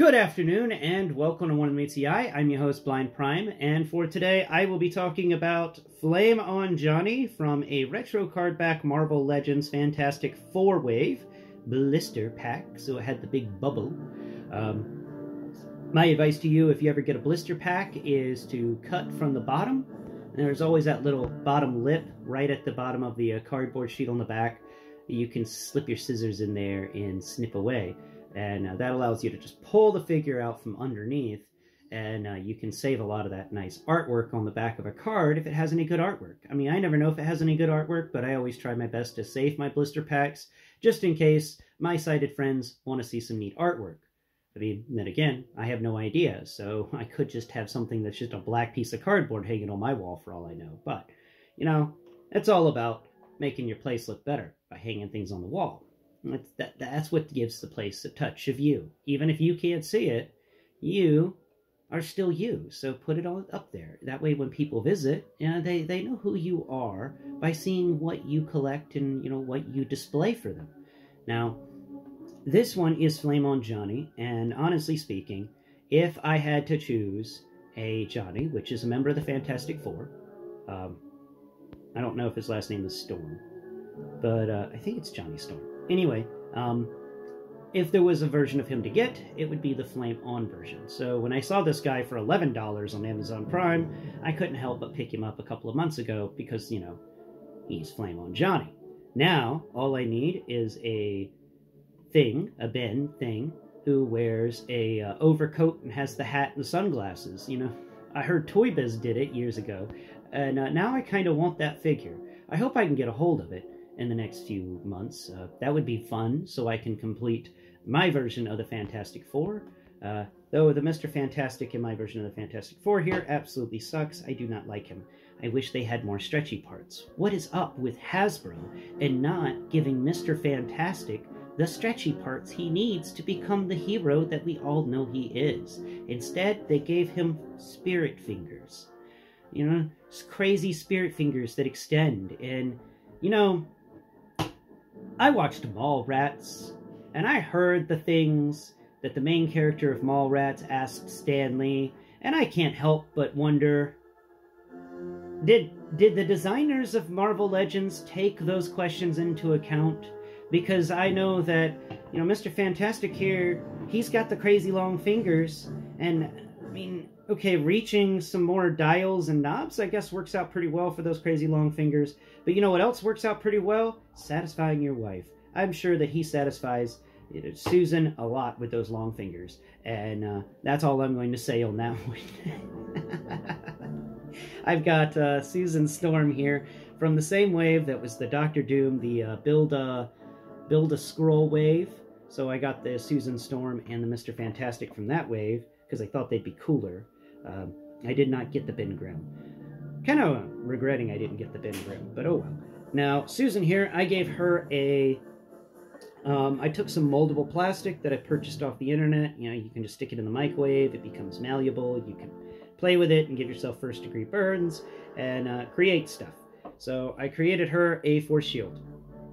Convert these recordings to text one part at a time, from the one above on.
Good afternoon and welcome to M.M.E. I'm your host Blind Prime, and for today I will be talking about Flame on Jhonny from a retro cardback Marvel Legends Fantastic 4-Wave blister pack, so it had the big bubble. My advice to you if you ever get a blister pack is to cut from the bottom. And there's always that little bottom lip right at the bottom of the cardboard sheet on the back. You can slip your scissors in there and snip away. And that allows you to just pull the figure out from underneath, and you can save a lot of that nice artwork on the back of a card if it has any good artwork. I mean, I never know if it has any good artwork, but I always try my best to save my blister packs, just in case my sighted friends want to see some neat artwork. I mean, then again, I have no idea, so I could just have something that's just a black piece of cardboard hanging on my wall for all I know. But, you know, it's all about making your place look better by hanging things on the wall. That's what gives the place a touch of you. Even if you can't see it, you are still you. So put it all up there. That way when people visit, they know who you are by seeing what you collect and, what you display for them. Now, this one is Flame on Jhonny, and honestly speaking, if I had to choose a Jhonny, which is a member of the Fantastic Four, I don't know if his last name is Storm, but I think it's Johnny Storm. Anyway, if there was a version of him to get, it would be the Flame On version. So when I saw this guy for $11 on Amazon Prime, I couldn't help but pick him up a couple of months ago because, he's Flame On Jhonny. Now, all I need is a Ben thing, who wears a overcoat and has the hat and the sunglasses. I heard Toy Biz did it years ago, and now I kind of want that figure. I hope I can get a hold of it in the next few months. That would be fun, so I can complete my version of the Fantastic Four. Though the Mr. Fantastic in my version of the Fantastic Four here absolutely sucks. I do not like him. I wish they had more stretchy parts. What is up with Hasbro and not giving Mr. Fantastic the stretchy parts he needs to become the hero that we all know he is? Instead, they gave him spirit fingers. Crazy spirit fingers that extend. And, I watched Mallrats, and I heard the things that the main character of Mallrats asked Stan Lee, and I can't help but wonder, did the designers of Marvel Legends take those questions into account? Because I know that, Mr. Fantastic here, he's got the crazy long fingers, and, I mean, okay, reaching some more dials and knobs, I guess, works out pretty well for those crazy long fingers. But you know what else works out pretty well? Satisfying your wife. I'm sure that he satisfies Susan a lot with those long fingers. And that's all I'm going to say on that one. I've got Susan Storm here from the same wave that was the Doctor Doom, the Build a Scroll wave. So I got the Susan Storm and the Mr. Fantastic from that wave, because I thought they'd be cooler. I did not get the Ben Grimm. Kind of regretting I didn't get the Ben Grimm, but oh well. Now, Susan here, I gave her I took some moldable plastic that I purchased off the internet. You can just stick it in the microwave, it becomes malleable, you can play with it and give yourself first-degree burns, and create stuff. So I created her a force shield,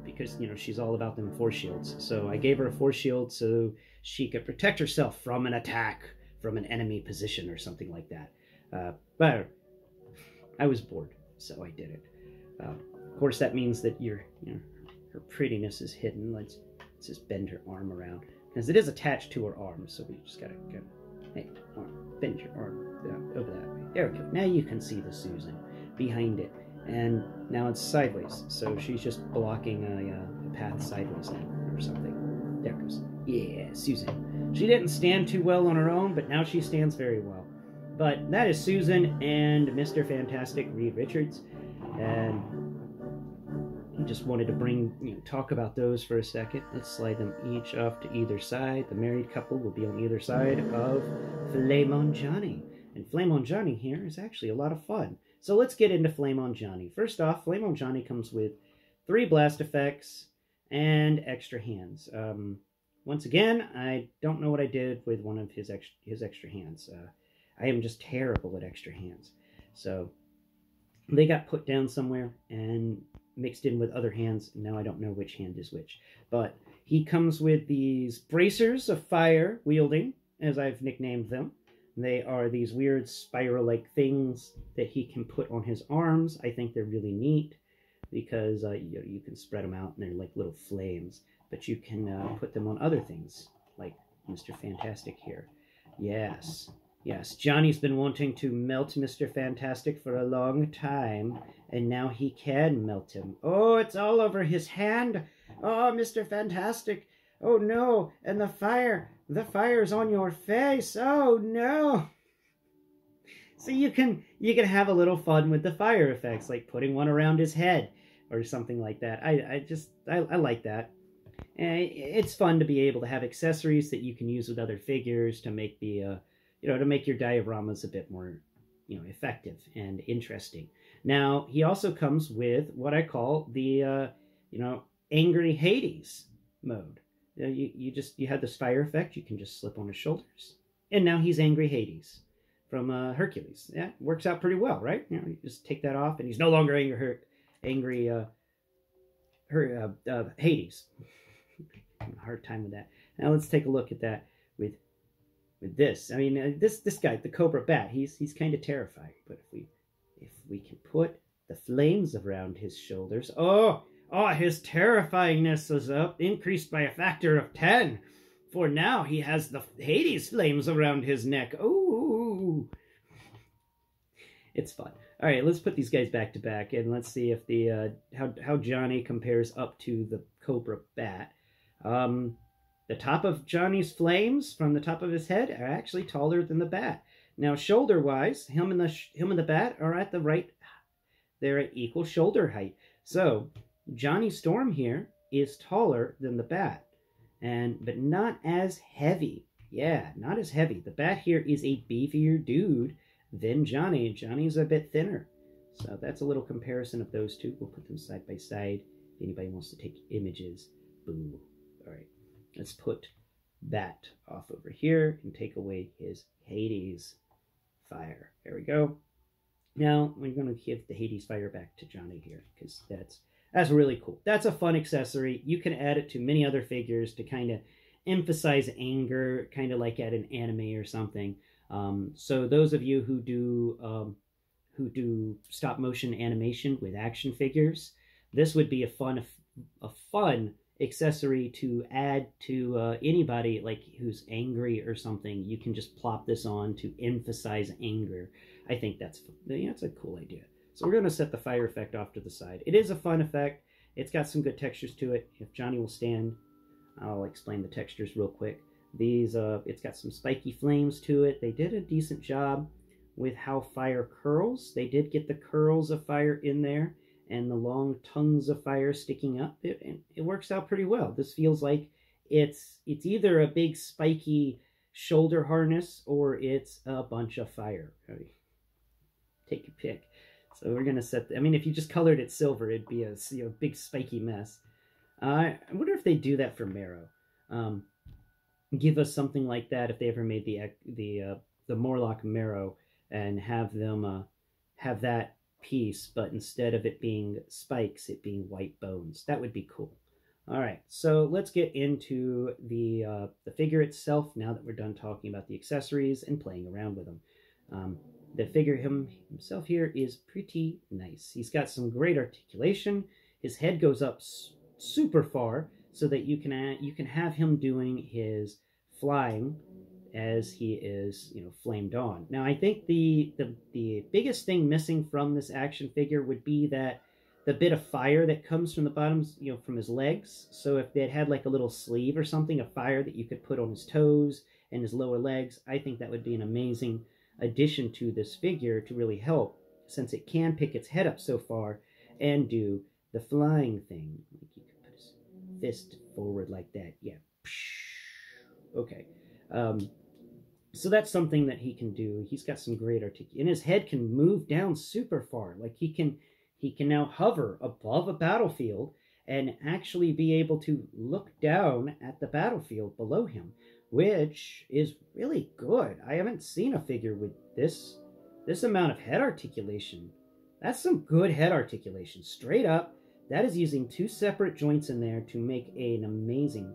because, she's all about them force shields. So I gave her a force shield so she could protect herself from an attack from an enemy position or something like that. But I was bored, so I did it. Of course, that means that her prettiness is hidden. Let's just bend her arm around, because it is attached to her arm, so we just gotta go. Hey, arm, bend your arm over that way. There we go. Now you can see the Susan behind it, and now it's sideways, so she's just blocking a path sideways now, or something. There it goes. Yeah, Susan. She didn't stand too well on her own, but now she stands very well. But that is Susan and Mr. Fantastic, Reed Richards, and I just wanted to talk about those for a second. Let's slide them each off to either side. The married couple will be on either side of Flame on Jhonny. And Flame on Jhonny here is actually a lot of fun. So let's get into Flame on Jhonny. First off, Flame on Jhonny comes with 3 blast effects and extra hands. Once again, I don't know what I did with one of his extra hands. I am just terrible at extra hands. So they got put down somewhere and mixed in with other hands. Now I don't know which hand is which. But he comes with these bracers of fire wielding as I've nicknamed them. They are these weird spiral-like things that he can put on his arms. I think they're really neat because you can spread them out and they're like little flames. But you can put them on other things, like Mr. Fantastic here. Yes, yes, Johnny's been wanting to melt Mr. Fantastic for a long time, and now he can melt him. Oh, it's all over his hand. Oh, Mr. Fantastic. Oh, no, and the fire's on your face. Oh, no. So you can have a little fun with the fire effects, like putting one around his head or something like that. I like that. And it's fun to be able to have accessories that you can use with other figures to make the, to make your dioramas a bit more, effective and interesting. Now, he also comes with what I call the, Angry Hades mode. You have this fire effect. You can just slip on his shoulders, and now he's Angry Hades from Hercules. Yeah, works out pretty well, right? You just take that off, and he's no longer angry Hades. I'm having a hard time with that. Now let's take a look at that with this. I mean, this guy, the Cobra Bat, he's kind of terrifying. But if we can put the flames around his shoulders, oh, his terrifyingness is increased by a factor of 10. For now, he has the Hades flames around his neck. Ooh. It's fun. All right, let's put these guys back to back, and let's see if the how Jhonny compares up to the Cobra Bat. The top of Johnny's flames from the top of his head are actually taller than the bat. Now, shoulder-wise, him and the bat are at the right. They're at equal shoulder height. So Johnny Storm here is taller than the bat, but not as heavy. Yeah, not as heavy. The bat here is a beefier dude than Jhonny. Johnny's a bit thinner. So that's a little comparison of those two. We'll put them side by side. If anybody wants to take images, boo. All right, let's put that off over here and take away his Hades fire. There we go. Now we're going to give the Hades fire back to Jhonny here because that's really cool. That's a fun accessory. You can add it to many other figures to kind of emphasize anger, kind of like at an anime or something. So those of you who do stop motion animation with action figures, this would be a fun accessory to add to anybody like who's angry or something. You can just plop this on to emphasize anger. I think that's a cool idea. So we're going to set the fire effect off to the side. It is a fun effect. It's got some good textures to it. If Jhonny will stand, I'll explain the textures real quick. It's got some spiky flames to it. They did a decent job with how fire curls. They did get the curls of fire in there and the long tongues of fire sticking up. It works out pretty well. This feels like it's either a big spiky shoulder harness or it's a bunch of fire. Take your pick. So we're going to set... I mean, if you just colored it silver, it'd be a big spiky mess. I wonder if they do that for Marrow. Give us something like that if they ever made the Morlock Marrow and have them have that piece, but instead of it being spikes, it being white bones. That would be cool. All right, so let's get into the figure itself now that we're done talking about the accessories and playing around with them. The figure himself here is pretty nice. He's got some great articulation. His head goes up super far so that you can have him doing his flying as he is, flamed on. Now, I think the biggest thing missing from this action figure would be that the bit of fire that comes from the bottom, from his legs. So if they had like a little sleeve or something of fire that you could put on his toes and his lower legs, I think that would be an amazing addition to this figure to really help, since it can pick its head up so far and do the flying thing. Like you could put his fist forward like that. Yeah. Okay. So that's something that he can do. He's got some great articulation. And his head can move down super far. Like he can now hover above a battlefield and actually be able to look down at the battlefield below him, which is really good. I haven't seen a figure with this amount of head articulation. That's some good head articulation. Straight up, that is using two separate joints in there to make an amazing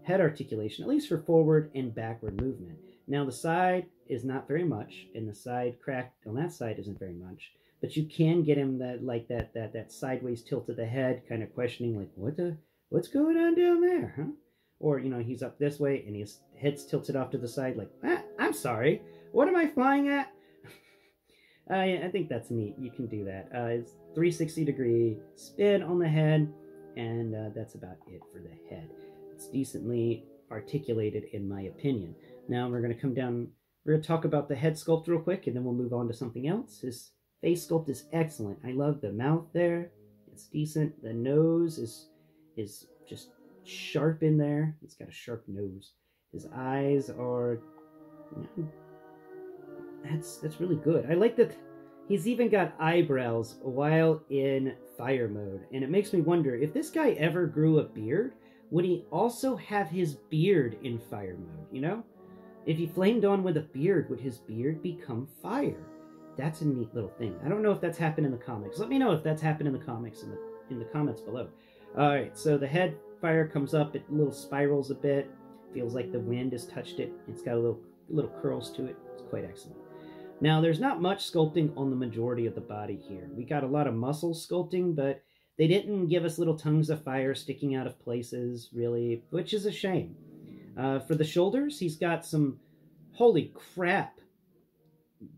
head articulation, at least for forward and backward movement. Now the side is not very much, and the side crack on that side isn't very much, but you can get him that sideways tilt of the head, kind of questioning like, what's going on down there, huh? Or, you know, he's up this way and his head's tilted off to the side like, I'm sorry, what am I flying at? I think that's neat. You can do that. It's 360-degree spin on the head, and that's about it for the head. It's decently articulated, in my opinion. Now we're going to come down, we're going to talk about the head sculpt real quick, and then we'll move on to something else. His face sculpt is excellent. I love the mouth there. It's decent. The nose is just sharp in there. It's got a sharp nose. His eyes are... That's really good. I like that he's even got eyebrows while in fire mode. And it makes me wonder, if this guy ever grew a beard, would he also have his beard in fire mode, you know? If he flamed on with a beard, would his beard become fire? That's a neat little thing. I don't know if that's happened in the comics. Let me know if that's happened in the comics in the comments below. Alright, so the head fire comes up, it little spirals a bit. Feels like the wind has touched it. It's got a little curls to it. It's quite excellent. Now, there's not much sculpting on the majority of the body here. We got a lot of muscle sculpting, but they didn't give us little tongues of fire sticking out of places, really, which is a shame. For the shoulders, he's got some... Holy crap!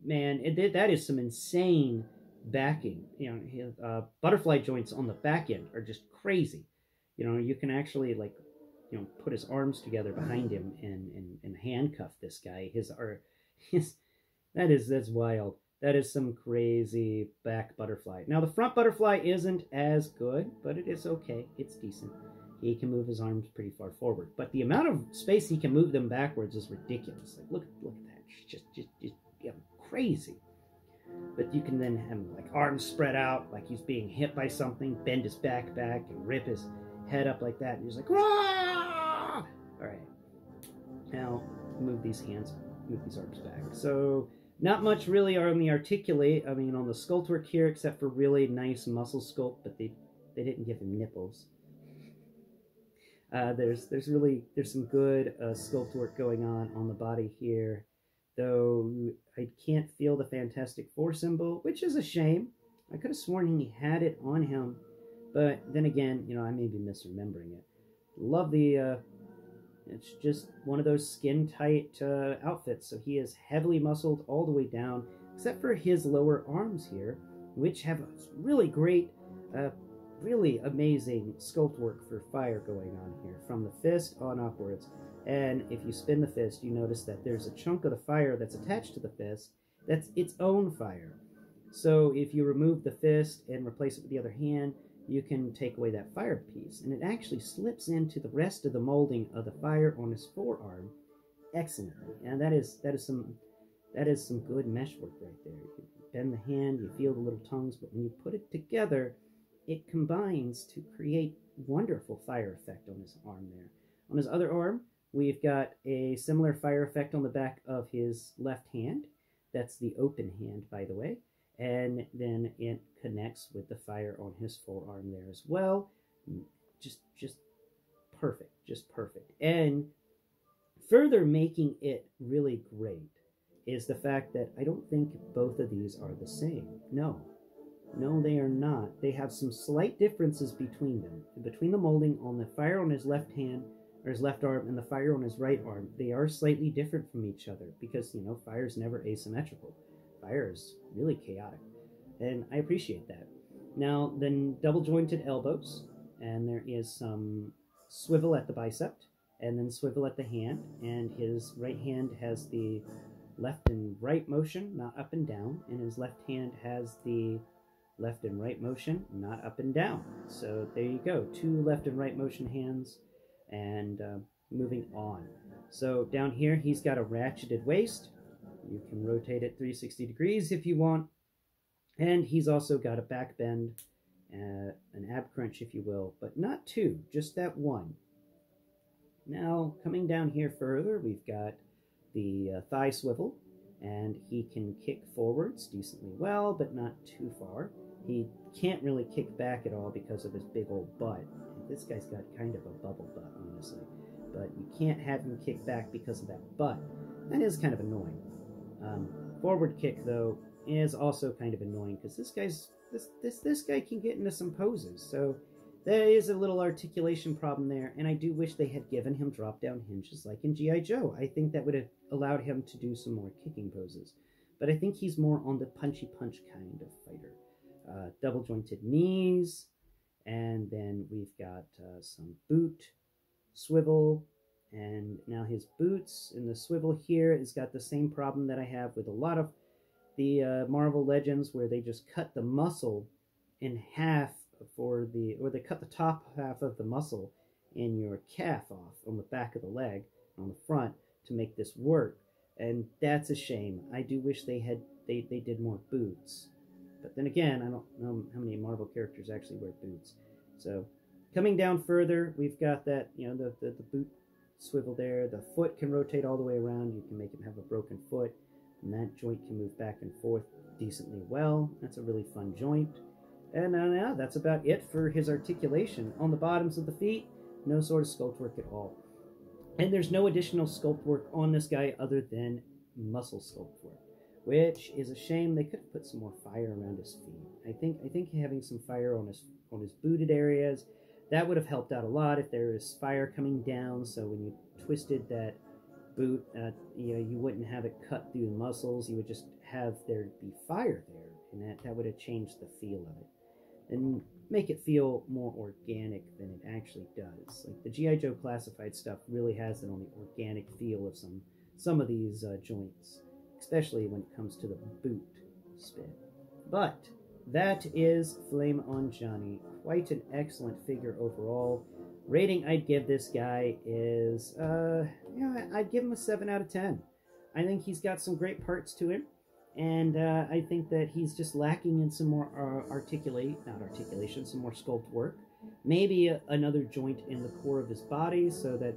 Man, that is some insane backing. You know, his, butterfly joints on the back end are just crazy. You know, you can actually, like, you know, put his arms together behind him and handcuff this guy. That's wild. That is some crazy back butterfly. Now, the front butterfly isn't as good, but it is okay. It's decent. He can move his arms pretty far forward. But the amount of space he can move them backwards is ridiculous. Like, look at that. It's just crazy. But you can then have him, like, arms spread out, like he's being hit by something, bend his back, and rip his head up like that. And he's like, "Rah!" All right. Now, move these arms back. So... not much really on the articulate, on the sculpt work here, except for really nice muscle sculpt, but they didn't give him nipples. There's some good sculpt work going on the body here, though I can't feel the Fantastic Four symbol, which is a shame. I could have sworn he had it on him, but then again, you know, I may be misremembering it. Love the... it's just one of those skin-tight outfits, so he is heavily muscled all the way down, except for his lower arms here, which have a really great, really amazing sculpt work for fire going on here, from the fist on upwards. And if you spin the fist, you notice that there's a chunk of the fire that's attached to the fist that's its own fire. So if you remove the fist and replace it with the other hand, you can take away that fire piece, and it actually slips into the rest of the molding of the fire on his forearm excellently. And that is some good mesh work right there. You bend the hand, you feel the little tongues, but when you put it together, it combines to create wonderful fire effect on his arm there. On his other arm, we've got a similar fire effect on the back of his left hand. That's the open hand, by the way. And then it connects with the fire on his forearm there as well. Just perfect, just perfect. And further making it really great is the fact that I don't think both of these are the same. No, they are not. They have some slight differences between them. Between the molding on the fire on his left hand, or his left arm, and the fire on his right arm, they are slightly different from each other because, you know, fire is never asymmetrical. Fire is really chaotic, and I appreciate that. Now, then double jointed elbows, and there is some swivel at the bicep, and then swivel at the hand, and his right hand has the left and right motion, not up and down, and his left hand has the left and right motion, not up and down. So there you go, 2 left and right motion hands, and moving on. So down here, he's got a ratcheted waist. You can rotate it 360 degrees if you want. And he's also got a back bend, an ab crunch, if you will, but not 2, just that 1. Now, coming down here further, we've got the thigh swivel, and he can kick forwards decently well, but not too far. He can't really kick back at all because of his big old butt. This guy's got kind of a bubble butt, honestly. but you can't have him kick back because of that butt. That is kind of annoying. Forward kick, though, is also kind of annoying because this guy can get into some poses. So there is a little articulation problem there, and I do wish they had given him drop-down hinges like in G.I. Joe. I think that would have allowed him to do some more kicking poses. But I think he's more on the punchy punch kind of fighter. Double jointed knees, and then we've got some boot, swivel, and now his boots and the swivel here has got the same problem that I have with a lot of the Marvel Legends, where they just cut the muscle in half or they cut the top half of the muscle in your calf off on the back of the leg on the front to make this work, and that's a shame. I do wish they did more boots, but then again, I don't know how many Marvel characters actually wear boots. So coming down further, we've got that, the boot swivel there. The foot can rotate all the way around. You can make him have a broken foot, and that joint can move back and forth decently well. That's a really fun joint. And yeah, that's about it for his articulation. On the bottoms of the feet, no sort of sculpt work at all. And there's no additional sculpt work on this guy other than muscle sculpt work, which is a shame. They could have put some more fire around his feet. I think having some fire on his booted areas, that would have helped out a lot if there was fire coming down. So when you twisted that boot, you wouldn't have it cut through the muscles. You would just have there be fire there, and that would have changed the feel of it and make it feel more organic than it actually does. Like the G.I. Joe classified stuff really has it on the organic feel of some of these joints, especially when it comes to the boot spin. But that is Flame on Jhonny. Quite an excellent figure overall. Rating I'd give this guy is, I'd give him a 7 out of 10. I think he's got some great parts to him, and I think that he's just lacking in some more some more sculpt work. Maybe another joint in the core of his body so that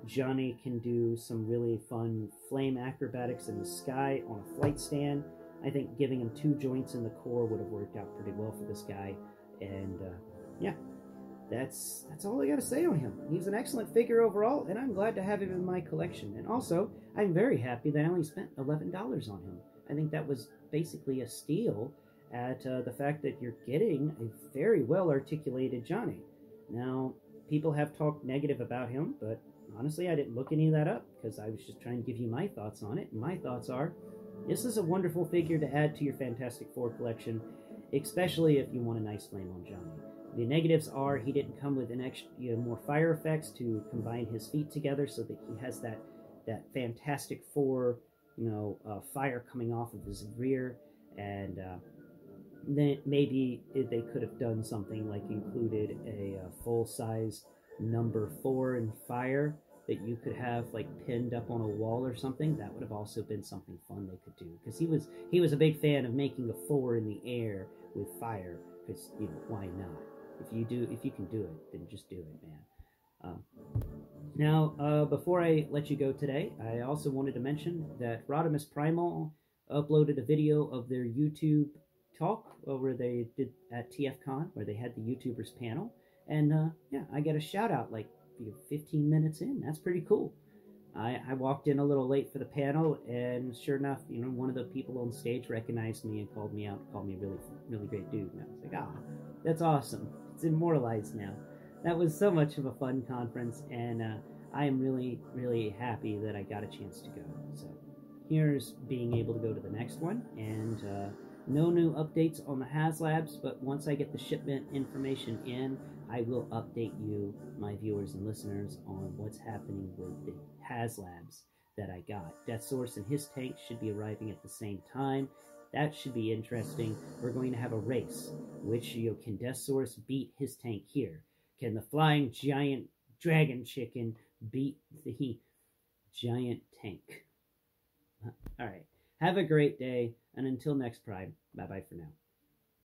Jhonny can do some really fun flame acrobatics in the sky on a flight stand. I think giving him 2 joints in the core would have worked out pretty well for this guy. And yeah, that's all I got to say on him. He's an excellent figure overall, and I'm glad to have him in my collection. And also, I'm very happy that I only spent $11 on him. I think that was basically a steal at the fact that you're getting a very well-articulated Jhonny. Now, people have talked negative about him, but honestly, I didn't look any of that up because I was just trying to give you my thoughts on it. And my thoughts are, this is a wonderful figure to add to your Fantastic Four collection, especially if you want a nice flame on Jhonny. The negatives are he didn't come with an extra, more fire effects to combine his feet together so that he has that Fantastic Four, fire coming off of his rear, and then maybe they could have done something like included a full-size number 4 in fire that you could have like pinned up on a wall or something. That would have also been something fun they could do, because he was a big fan of making a 4 in the air with fire, because why not? If you can do it, then just do it, man. Now, before I let you go today, I also wanted to mention that Rodimus Primal uploaded a video of their YouTube talk where they did at TFCon, where they had the YouTubers panel. And yeah, I got a shout out like 15 minutes in. That's pretty cool. I walked in a little late for the panel, and sure enough, one of the people on stage recognized me and called me out, called me a really, really great dude. And I was like, that's awesome. It's immortalized now. That was so much of a fun conference, and I am really, really happy that I got a chance to go. So here's being able to go to the next one, and no new updates on the HasLabs, but once I get the shipment information in, I will update you, my viewers and listeners, on what's happening with the HasLabs that I got. Death Source and his tank should be arriving at the same time. That should be interesting. We're going to have a race. Which, can Death Source beat his tank here? Can the flying giant dragon chicken beat the giant tank? All right. Have a great day, and until next Pride, bye-bye for now.